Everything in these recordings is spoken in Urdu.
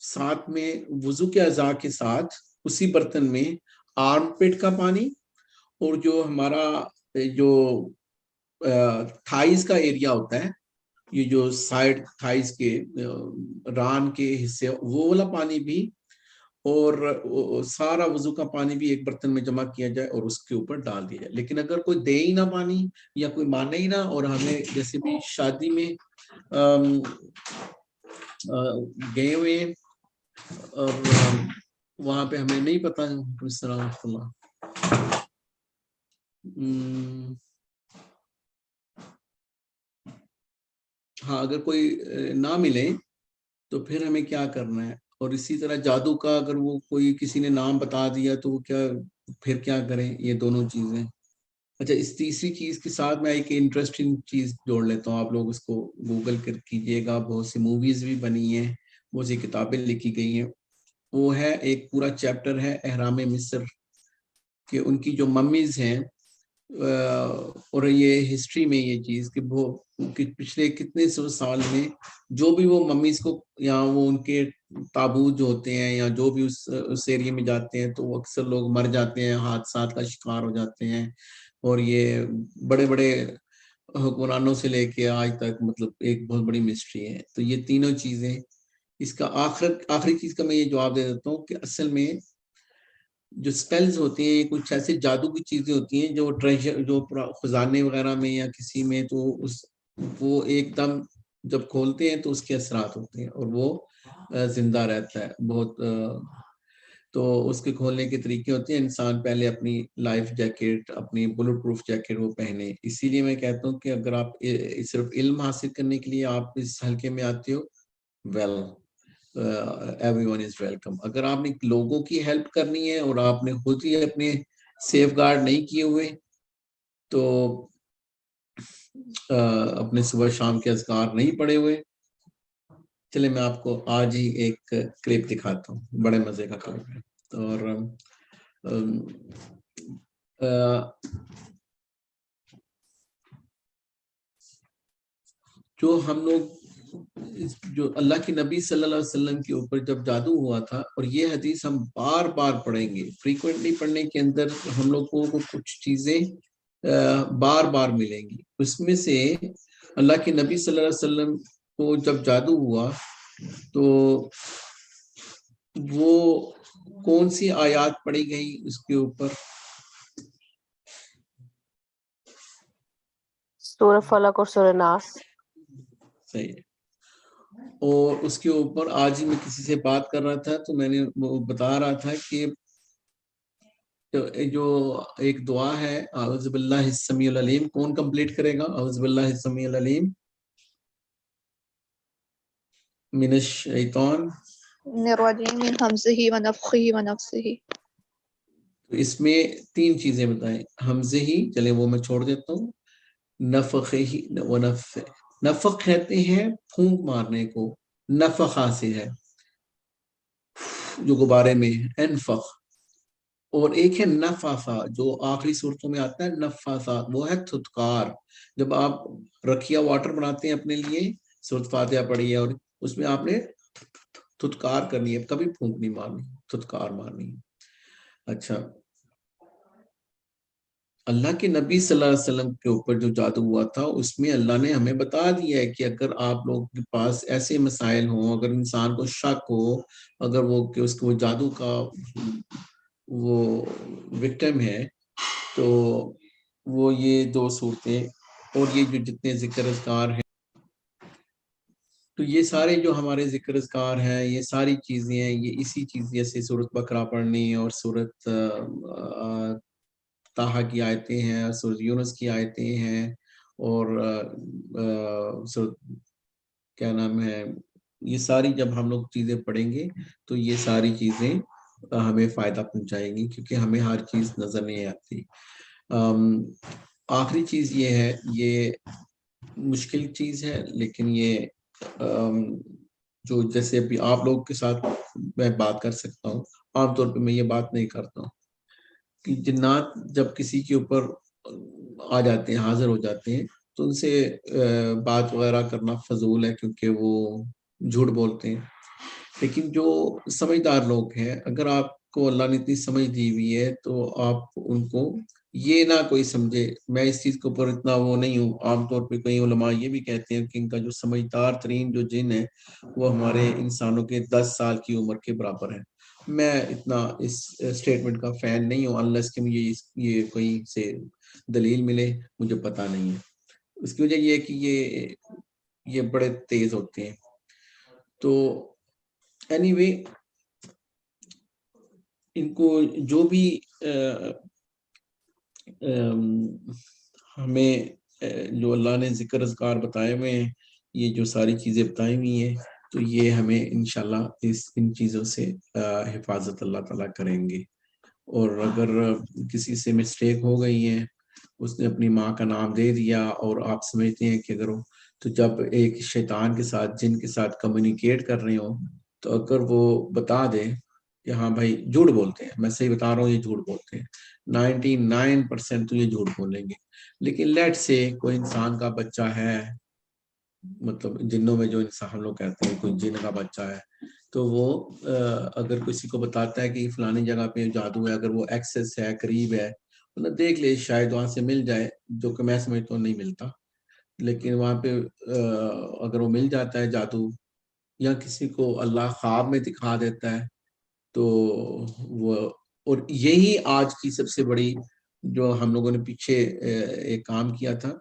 ساتھ میں وضو کے اعضاء کے ساتھ اسی برتن میں آرم پٹ کا پانی اور جو ہمارا جو تھائز کا ایریا ہوتا ہے، یہ جو سائڈ تھائز کے ران کے حصے، وہ والا پانی بھی، اور سارا وضو کا پانی بھی ایک برتن میں جمع کیا جائے اور اس کے اوپر ڈال دیا جائے. لیکن اگر کوئی دے ہی نہ پانی یا کوئی مانے ہی نہ، اور ہمیں جیسے بھی شادی میں گئے ہوئے ہیں اور وہاں پہ ہمیں نہیں پتا، السلام ورحمۃ اللہ، ہاں اگر کوئی نہ ملے تو پھر ہمیں کیا کرنا ہے. اور اسی طرح جادو کا اگر وہ کوئی کسی نے نام بتا دیا تو وہ پھر کیا کریں. یہ دونوں چیزیں. اچھا، اس تیسری چیز کے ساتھ میں ایک انٹرسٹنگ چیز جوڑ لیتا ہوں. آپ لوگ اس کو گوگل کر کیجئے گا، بہت سی موویز بھی بنی ہیں، بہت سی کتابیں لکھی گئی ہیں. وہ ہے ایک پورا چیپٹر ہے احرام مصر کہ ان کی جو ممیز ہیں، اور یہ ہسٹری میں یہ چیز کہ پچھلے کتنے سو سال میں جو بھی وہ ممیز کو، یا وہ ان کے تابوت جو ہوتے ہیں، یا جو بھی اس ایریے میں جاتے ہیں، تو وہ اکثر لوگ مر جاتے ہیں، حادثات کا شکار ہو جاتے ہیں. اور یہ بڑے بڑے حکمرانوں سے لے کے آج تک مطلب ایک بہت بڑی مسٹری ہے. تو یہ تینوں چیزیں، اس کا آخری چیز کا میں یہ جواب دے دیتا ہوں کہ اصل میں جو سپیلز ہوتے ہیں، یہ کچھ ایسے جادو کی چیزیں ہوتی ہیں جو ٹریجر، جو خزانے وغیرہ میں یا کسی میں، تو وہ ایک دم جب کھولتے ہیں تو اس کے اثرات ہوتے ہیں اور وہ زندہ رہتا ہے بہت. تو اس کے کھولنے کے طریقے ہوتے ہیں. انسان پہلے اپنی لائف جیکٹ، اپنی بلٹ پروف جیکٹ وہ پہنے. اسی لیے میں کہتا ہوں کہ اگر آپ صرف علم حاصل کرنے کے لیے آپ اس حلقے میں آتے ہو، ویل everyone is welcome. اگر آپ نے لوگوں کی ہیلپ کرنی ہے اور آپ نے خود ہی اپنے سیف گارڈ نہیں کیے ہوئے، تو اپنے صبح شام کے اذکار نہیں پڑے ہوئے، چلے میں آپ کو آج ہی ایک کلپ دکھاتا ہوں، بڑے مزے کا کلپ ہے. اور جو ہم لوگ، جو اللہ کے نبی صلی اللہ علیہ وسلم کے اوپر جب جادو ہوا تھا، اور یہ حدیث ہم بار بار پڑھیں گے، فریکوینٹلی پڑھنے کے اندر ہم لوگوں کو کچھ چیزیں بار بار ملیں گی. اس میں سے اللہ کے نبی صلی اللہ علیہ وسلم کو جب جادو ہوا تو وہ کون سی آیات پڑھی گئی اس کے اوپر؟ سورہ فلق اور سورہ ناس. صحیح ہے. اور اس کے اوپر آج ہی میں کسی سے بات کر رہا تھا تو میں نے وہ بتا رہا تھا کہ جو ایک دعا ہے اعوذ باللہ السمیع العلیم، کون کمپلیٹ کرے گا؟ اعوذ باللہ السمیع العلیم من الشیطان الرجیم من حمزہ ونفخہ ونفثہ. تو اس میں 3 چیزیں بتائیں. حمزہ ہی، چلیں وہ میں چھوڑ دیتا ہوں. نفخہ ونفث، نفخ کہتے ہیں پھونک مارنے کو، نفخہ سے ہے جو غبارے میں ہے، انفخ. اور ایک ہے نفاثہ جو آخری صورتوں میں آتا ہے، نفاثہ وہ ہے تھتکار. جب آپ رکھیا واٹر بناتے ہیں اپنے لیے، سورۃ فاتحہ پڑھی ہے اور اس میں آپ نے تھتکار کرنی ہے، کبھی پھونک نہیں مارنی، تھتکار مارنی ہے. اچھا، اللہ کے نبی صلی اللہ علیہ وسلم کے اوپر جو جادو ہوا تھا، اس میں اللہ نے ہمیں بتا دیا ہے کہ اگر آپ لوگوں کے پاس ایسے مسائل ہوں، اگر انسان کو شک ہو، اگر وہ کہ اس کو جادو کا وہ وکٹم ہے، تو وہ یہ 2 صورتیں اور یہ جو جتنے ذکر اذکار ہیں، تو یہ سارے جو ہمارے ذکر اذکار ہیں، یہ ساری چیزیں ہیں، یہ اسی چیز جیسے سورۃ بقرہ پڑھنی اور سورۃ طٰہٰ کی آیتیں ہیں، سورۃ یونس کی آیتیں ہیں، اور کیا نام ہے، یہ ساری جب ہم لوگ چیزیں پڑھیں گے تو یہ ساری چیزیں ہمیں فائدہ پہنچائیں گی، کیونکہ ہمیں ہر چیز نظر نہیں آتی. آخری چیز یہ ہے، یہ مشکل چیز ہے، لیکن یہ جو جیسے ابھی آپ لوگوں کے ساتھ میں بات کر سکتا ہوں، عام طور پہ میں یہ بات نہیں کرتا ہوں کہ جنات جب کسی کے اوپر آ جاتے ہیں، حاضر ہو جاتے ہیں، تو ان سے بات وغیرہ کرنا فضول ہے، کیونکہ وہ جھوٹ بولتے ہیں. لیکن جو سمجھدار لوگ ہیں، اگر آپ کو اللہ نے اتنی سمجھ دی ہوئی ہے تو آپ ان کو یہ نہ کوئی سمجھے. میں اس چیز کے اوپر اتنا وہ نہیں ہوں. عام طور پہ کئی علماء یہ بھی کہتے ہیں کہ ان کا جو سمجھدار ترین جو جن ہے وہ ہمارے انسانوں کے 10 سال کی عمر کے برابر ہے. میں اتنا اس اسٹیٹمنٹ کا فین نہیں ہوں انلیس کہ مجھے یہ کہیں سے دلیل ملے، مجھے پتہ نہیں ہے. اس کی وجہ یہ ہے کہ یہ بڑے تیز ہوتے ہیں. تو اینی وے ان کو جو بھی ہمیں جو اللہ نے ذکر اذکار بتائے ہوئے ہیں، یہ جو ساری چیزیں بتائی ہوئی ہیں، تو یہ ہمیں انشاءاللہ ان چیزوں سے حفاظت اللہ تعالیٰ کریں گے. اور اگر کسی سے مسٹیک ہو گئی ہے، اس نے اپنی ماں کا نام دے دیا اور آپ سمجھتے ہیں کہ اگر تو جب ایک شیطان کے ساتھ جن کے ساتھ کمیونیکیٹ کر رہے ہو تو اگر وہ بتا دے کہ ہاں بھائی جھوٹ بولتے ہیں، میں صحیح بتا رہا ہوں، یہ جھوٹ بولتے ہیں 99% تو یہ جھوٹ بولیں گے. لیکن لیٹ سے کوئی انسان کا بچہ ہے، مطلب جنوں میں جو انسان ہم لوگ کہتے ہیں کوئی جن کا بچہ ہے، تو وہ اگر کسی کو بتاتا ہے کہ فلانی جگہ پہ جادو ہے، اگر وہ ایکسس ہے، قریب ہے، مطلب دیکھ لے شاید وہاں سے مل جائے، جو کہ میں سمجھتا ہوں نہیں ملتا. لیکن وہاں پہ اگر وہ مل جاتا ہے جادو، یا کسی کو اللہ خواب میں دکھا دیتا ہے، تو وہ اور یہی آج کی سب سے بڑی جو ہم لوگوں نے پیچھے ایک کام کیا تھا،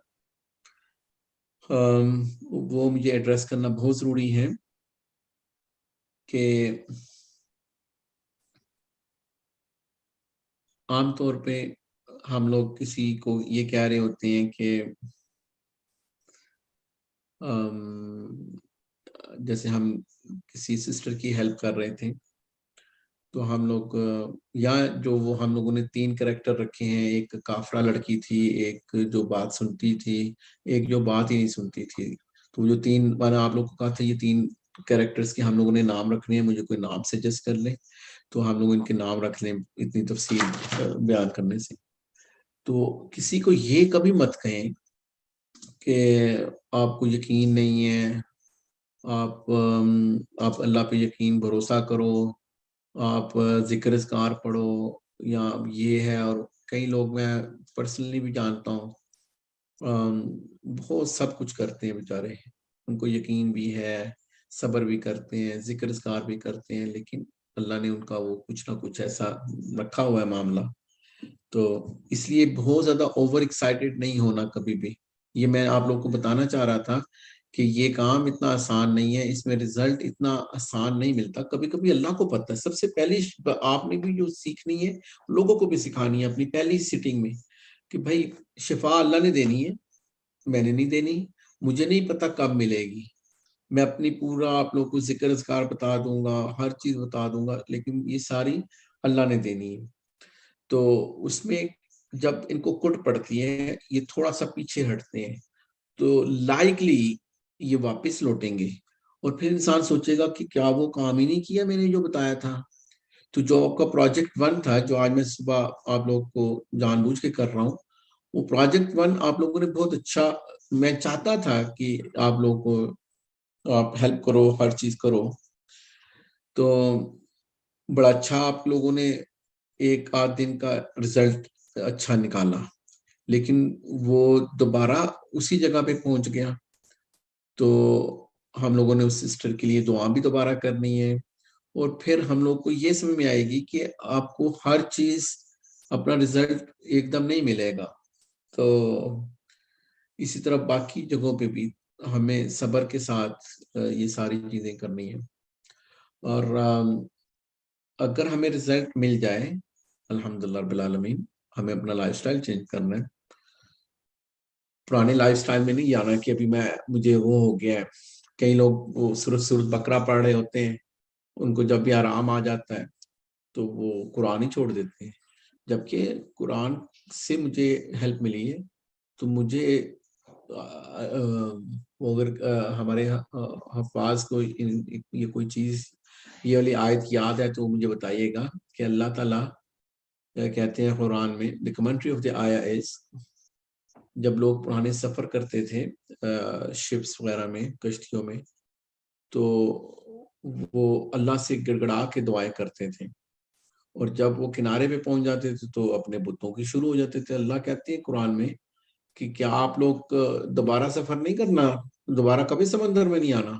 وہ مجھے ایڈریس کرنا بہت ضروری ہے کہ عام طور پہ ہم لوگ کسی کو یہ کہہ رہے ہوتے ہیں کہ جیسے ہم کسی سسٹر کی ہیلپ کر رہے تھے، تو ہم لوگ یا جو وہ ہم لوگوں نے 3 کریکٹر رکھے ہیں، ایک کافرہ لڑکی تھی، ایک جو بات سنتی تھی، ایک جو بات ہی نہیں سنتی تھی. تو جو 3 میں نے آپ لوگوں کو کہا تھا یہ 3 کریکٹرز کے ہم لوگوں نے نام رکھنے ہیں، مجھے کوئی نام سجیسٹ کر لیں تو ہم لوگ ان کے نام رکھ لیں اتنی تفصیل بیان کرنے سے. تو کسی کو یہ کبھی مت کہیں کہ آپ کو یقین نہیں ہے، آپ اللہ پہ یقین بھروسہ کرو، آپ ذکر اذکار پڑھو، یا یہ ہے. اور کئی لوگ میں پرسنلی بھی جانتا ہوں بہت سب کچھ کرتے ہیں بیچارے، ان کو یقین بھی ہے، صبر بھی کرتے ہیں، ذکر اذکار بھی کرتے ہیں، لیکن اللہ نے ان کا وہ کچھ نہ کچھ ایسا رکھا ہوا ہے معاملہ. تو اس لیے بہت زیادہ اوور ایکسائٹیڈ نہیں ہونا کبھی بھی. یہ میں آپ لوگوں کو بتانا چاہ رہا تھا کہ یہ کام اتنا آسان نہیں ہے، اس میں رزلٹ اتنا آسان نہیں ملتا. کبھی کبھی اللہ کو پتہ ہے. سب سے پہلی آپ نے بھی جو سیکھنی ہے، لوگوں کو بھی سکھانی ہے اپنی پہلی سیٹنگ میں کہ بھائی شفا اللہ نے دینی ہے، میں نے نہیں دینی. مجھے نہیں پتا کب ملے گی، میں اپنی پورا آپ لوگوں کو ذکر اذکار بتا دوں گا، ہر چیز بتا دوں گا، لیکن یہ ساری اللہ نے دینی ہے. تو اس میں جب ان کو کٹ پڑتی ہے، یہ تھوڑا سا پیچھے ہٹتے ہیں، تو لائکلی یہ واپس لوٹیں گے. اور پھر انسان سوچے گا کہ کیا وہ کام ہی نہیں کیا میں نے جو بتایا تھا. تو جو آپ کا پروجیکٹ 1 تھا، جو آج میں صبح آپ لوگ کو جان بوجھ کے کر رہا ہوں، وہ پروجیکٹ 1 آپ لوگوں نے بہت اچھا، میں چاہتا تھا کہ آپ لوگوں کو آپ ہیلپ کرو، ہر چیز کرو. تو بڑا اچھا آپ لوگوں نے 1-8 دن کا رزلٹ اچھا نکالا، لیکن وہ دوبارہ اسی جگہ پہ پہنچ گیا. تو ہم لوگوں نے اس سسٹر کے لیے دعا بھی دوبارہ کرنی ہے. اور پھر ہم لوگ کو یہ سمجھ میں آئے گی کہ آپ کو ہر چیز اپنا رزلٹ ایک دم نہیں ملے گا. تو اسی طرح باقی جگہوں پہ بھی ہمیں صبر کے ساتھ یہ ساری چیزیں کرنی ہیں. اور اگر ہمیں رزلٹ مل جائے الحمدللہ رب العالمین، ہمیں اپنا لائف سٹائل چینج کرنا ہے. پرانے لائف سٹائل میں نہیں جانا کہ ابھی مجھے وہ ہو گیا ہے. کئی لوگ وہ سورۃ بقرہ پڑھ رہے ہوتے ہیں، ان کو جب بھی آرام آ جاتا ہے تو وہ قرآن ہی چھوڑ دیتے ہیں. جبکہ قرآن سے مجھے ہیلپ ملی ہے. تو مجھے اگر ہمارے حفاظ کو یہ کوئی چیز، یہ والی آیت یاد ہے تو مجھے بتائیے گا کہ اللہ تعالیٰ کہتے ہیں قرآن میں، the commentary of the ayah is، جب لوگ پرانے سفر کرتے تھے شپس وغیرہ میں، کشتیوں میں، تو وہ اللہ سے گڑ گڑا کے دعائیں کرتے تھے، اور جب وہ کنارے پہ پہنچ جاتے تھے تو اپنے بتوں کی شروع ہو جاتے تھے. اللہ کہتے ہیں قرآن میں کہ کیا آپ لوگ دوبارہ سفر نہیں کرنا، دوبارہ کبھی سمندر میں نہیں آنا،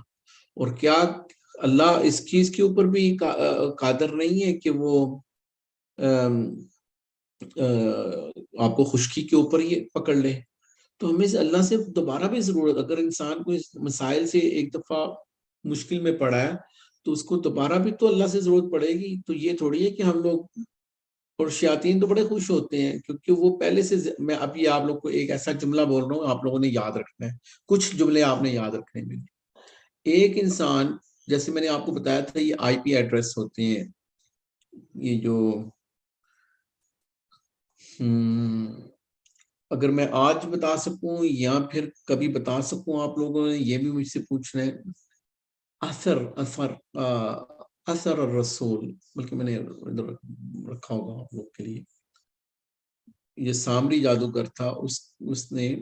اور کیا اللہ اس چیز کے اوپر بھی قادر نہیں ہے کہ وہ آپ کو خشکی کے اوپر ہی پکڑ لے. تو ہمیں اللہ سے دوبارہ بھی ضرورت، اگر انسان کو اس مسائل سے ایک دفعہ مشکل میں پڑا ہے تو اس کو دوبارہ بھی تو اللہ سے ضرورت پڑے گی. تو یہ تھوڑی ہے کہ ہم لوگ، اور شیاطین تو بڑے خوش ہوتے ہیں کیونکہ وہ پہلے سے، میں ابھی آپ لوگ کو ایک ایسا جملہ بول رہا ہوں، آپ لوگوں نے یاد رکھنا ہے، کچھ جملے آپ نے یاد رکھنے میں. ایک انسان، جیسے میں نے آپ کو بتایا تھا، یہ آئی پی ایڈریس ہوتے ہیں، یہ جو اگر میں آج بتا سکوں یا پھر کبھی بتا سکوں، آپ لوگوں نے یہ بھی مجھ سے پوچھنا ہے. اثر الرسول، بلکہ میں نے ادھر رکھا ہوگا آپ لوگ کے لیے. یہ سامری جادوگر تھا، اس نے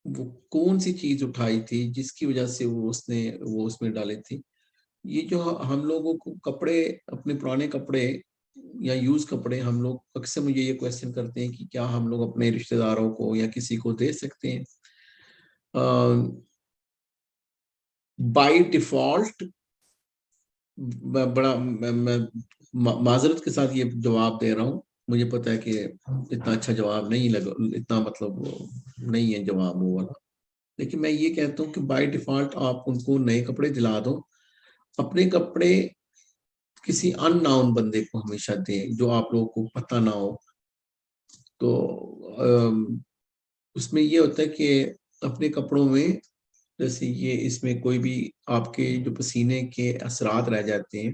وہ کون سی چیز اٹھائی تھی جس کی وجہ سے وہ اس میں ڈالے تھی. یہ جو ہم لوگوں کو کپڑے، اپنے پرانے کپڑے یا یوز کپڑے، ہم لوگ اکثر مجھے یہ کویسچن کرتے ہیں کہ کیا ہم لوگ اپنے رشتہ داروں کو یا کسی کو دے سکتے ہیں. بائی ڈیفالٹ، بڑا میں معذرت کے ساتھ یہ جواب دے رہا ہوں، مجھے پتا ہے کہ اتنا اچھا جواب نہیں لگا، اتنا مطلب نہیں ہے جواب وہ والا، لیکن میں یہ کہتا ہوں کہ بائی ڈیفالٹ آپ ان کو نئے کپڑے دلا دو. اپنے کپڑے کسی ان ناؤن بندے کو ہمیشہ دیں جو آپ لوگوں کو پتہ نہ ہو. تو اس میں یہ ہوتا ہے کہ اپنے کپڑوں میں، جیسے یہ اس میں کوئی بھی آپ کے جو پسینے کے اثرات رہ جاتے ہیں،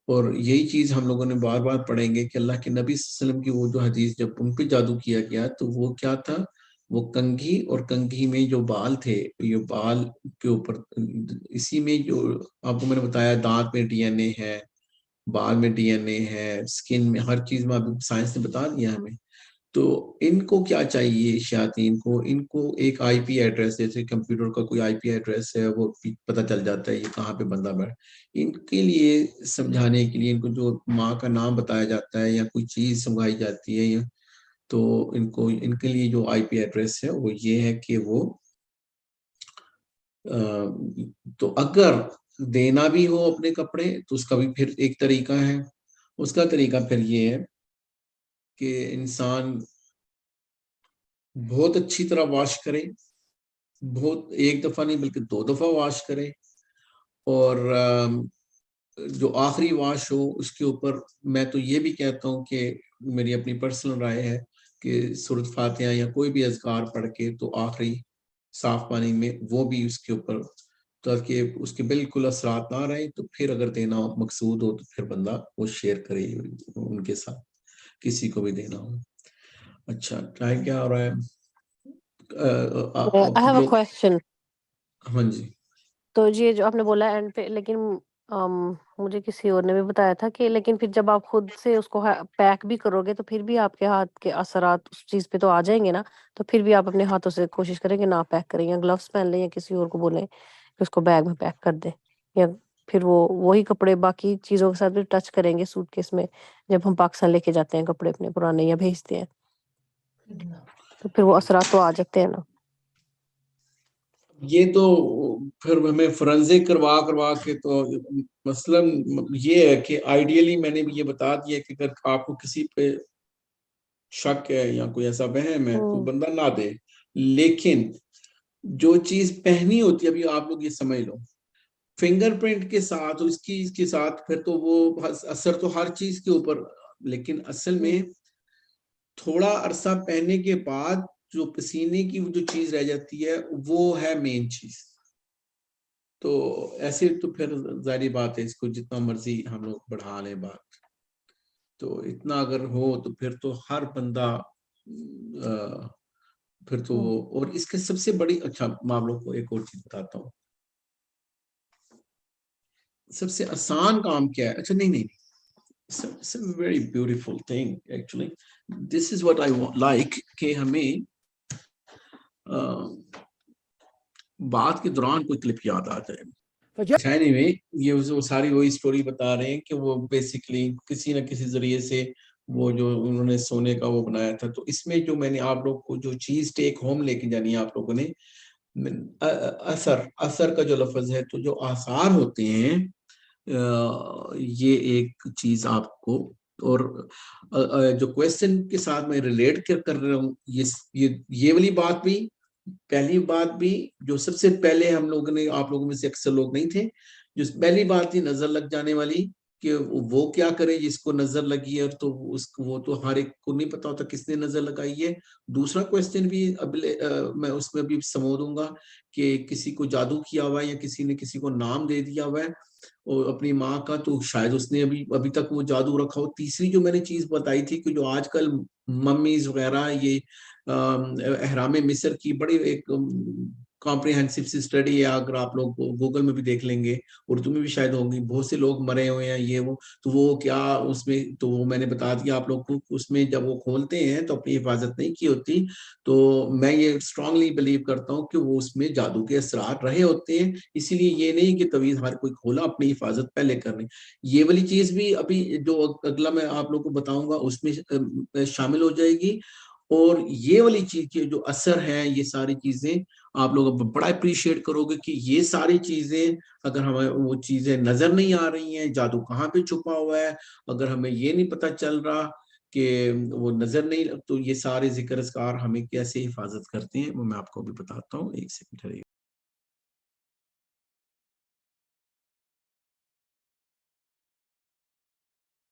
اور یہی چیز ہم لوگوں نے بار بار پڑھیں گے کہ اللہ کے نبی صلی اللہ علیہ وسلم کی وہ جو حدیث، جب ان پہ جادو کیا گیا تو وہ کیا تھا، وہ کنگھی، اور کنگھی میں جو بال تھے، یہ بال کے اوپر، اسی میں جو آپ کو میں نے بتایا دانت میں ڈی این اے ہے، بال میں ڈی این اے ہے، سکن میں، ہر چیز میں ابھی سائنس نے بتا دیا ہمیں. تو ان کو کیا چاہیے، شیاطین کو، ان کو ایک آئی پی ایڈریس، جیسے کمپیوٹر کا کوئی آئی پی ایڈریس ہے، وہ پتہ چل جاتا ہے یہ کہاں پہ بندہ بیٹھا. ان کے لیے سمجھانے کے لیے، ان کو جو ماں کا نام بتایا جاتا ہے یا کوئی چیز سمجھائی جاتی ہے، تو ان کے لیے جو آئی پی ایڈریس ہے وہ یہ ہے کہ وہ تو اگر دینا بھی ہو اپنے کپڑے تو اس کا بھی پھر ایک طریقہ ہے. اس کا طریقہ پھر یہ ہے کہ انسان بہت اچھی طرح واش کرے، بہت ایک دفعہ نہیں بلکہ 2 دفعہ واش کرے، اور جو آخری واش ہو اس کے اوپر میں تو یہ بھی کہتا ہوں کہ میری اپنی پرسنل رائے ہے کہ سورۃ فاتحہ یا کوئی بھی اذکار پڑھ کے تو آخری صاف پانی میں وہ بھی اس کے اوپر، تاکہ اس کے بالکل اثرات نہ رہیں. تو پھر اگر دینا مقصود ہو تو پھر بندہ وہ شیئر کرے ان کے ساتھ، کسی کو بھی دینا ہو. اچھا، ٹائم کیا ہو رہا ہے؟ I have a question. ہاں جی. تو یہ جو آپ نے بولا اینڈ پہ، لیکن مجھے کسی اور نے بھی بتایا تھا کہ لیکن پھر جب آپ خود سے اس کو پیک بھی کرو گے تو پھر بھی آپ کے ہاتھ کے اثرات اس چیز پہ تو آ جائیں گے نا. تو پھر بھی آپ اپنے ہاتھوں سے کوشش کریں کہ نہ پیک کریں، یا گلوز پہن لیں، یا کسی اور کو بولیں کہ اس کو بیگ میں پیک کر دیں، یا پھر وہی کپڑے باقی چیزوں کے ساتھ بھی ٹچ کریں گے سوٹ کیس میں جب ہم پاکستان لے کے جاتے ہیں کپڑے اپنے پرانے یا بھیجتے ہیں، تو پھر وہ اثرات تو آ جاتے ہیں نا. یہ تو پھر ہمیں فرنزک کروا کے، تو مثلا یہ ہے کہ آئیڈیلی میں نے بھی یہ بتا دیا کہ اگر آپ کو کسی پہ شک ہے یا کوئی ایسا وہم ہے تو بندہ نہ دے. لیکن جو چیز پہنی ہوتی ہے، ابھی آپ لوگ یہ سمجھ لو، فنگر پرنٹ کے ساتھ، اس کے ساتھ پھر تو وہ اثر تو ہر چیز کے اوپر، لیکن اصل میں تھوڑا عرصہ پہننے کے بعد جو پسینے کی جو چیز رہ جاتی ہے وہ ہے مین چیز. تو ایسے تو پھر ظاہری بات ہے، اس کو جتنا مرضی ہم لوگ بڑھا لیں بات، تو اتنا اگر ہو تو پھر تو ہر بندہ پھر تو. اور اس کے سب سے بڑی، اچھا میں آپ لوگ کو ایک اور چیز بتاتا ہوں، سب سے آسان کام کیا ہے. اچھا نہیں it's a very beautiful thing actually. This is what I like کہ ہمیں بات کے دوران کوئی کلپ یاد آ جائے. Anyway, یہ وہ ساری وہی اسٹوری بتا رہے ہیں کہ وہ بیسکلی کسی نہ کسی ذریعے سے وہ جو انہوں نے سونے کا وہ بنایا تھا. تو اس میں جو میں نے آپ لوگ کو جو چیز ٹیک ہوم لے کے جانی ہے آپ لوگوں نے, اثر کا جو لفظ ہے, تو جو آثار ہوتے ہیں یہ ایک چیز آپ کو, اور جو کویسچن کے ساتھ میں ریلیٹ کر رہا ہوں, یہ والی بات بھی, پہلی بات بھی جو سب سے پہلے ہم لوگوں نے, آپ لوگوں میں سے اکثر لوگ نہیں تھے, جو پہلی بات تھی نظر لگ جانے والی, کہ وہ کیا کرے جس کو نظر لگی ہے, تو وہ تو ہر ایک کو نہیں پتا ہوتا کس نے نظر لگائی ہے. دوسرا کویسچن بھی میں اس میں بھی سمو دوں گا کہ کسی کو جادو کیا ہوا ہے یا کسی نے کسی کو نام دے دیا ہوا ہے اور اپنی ماں کا, تو شاید اس نے ابھی تک وہ جادو رکھا ہو. تیسری جو میں نے چیز بتائی تھی کہ جو آج کل ممیز وغیرہ, یہ احرام مصر کی بڑی ایک کمپریہنسو سی اسٹڈی ہے, اگر آپ لوگ گوگل میں بھی دیکھ لیں گے, اردو میں بھی شاید ہوگی, بہت سے لوگ مرے ہوئے ہیں یہ وہ, تو وہ کیا اس میں, تو وہ میں نے بتا دیا آپ لوگ کو, اس میں جب وہ کھولتے ہیں تو اپنی حفاظت نہیں کی ہوتی. تو میں یہ اسٹرانگلی بلیو کرتا ہوں کہ وہ اس میں جادو کے اثرات رہے ہوتے ہیں, اسی لیے یہ نہیں کہ طویل ہر کوئی کھولا, اپنی حفاظت پہلے کرنی. یہ والی چیز بھی ابھی جو اگلا میں آپ لوگ کو بتاؤں گا اس میں شامل ہو جائے گی. اور یہ والی چیز کے جو اثر ہے, یہ ساری چیزیں آپ لوگ بڑا اپریشیٹ کرو گے کہ یہ ساری چیزیں اگر ہمیں وہ چیزیں نظر نہیں آ رہی ہیں, جادو کہاں پہ چھپا ہوا ہے, اگر ہمیں یہ نہیں پتا چل رہا کہ وہ نظر نہیں, تو یہ سارے ذکر اذکار ہمیں کیسے حفاظت کرتے ہیں وہ میں آپ کو بھی بتاتا ہوں. ایک سیکنڈ.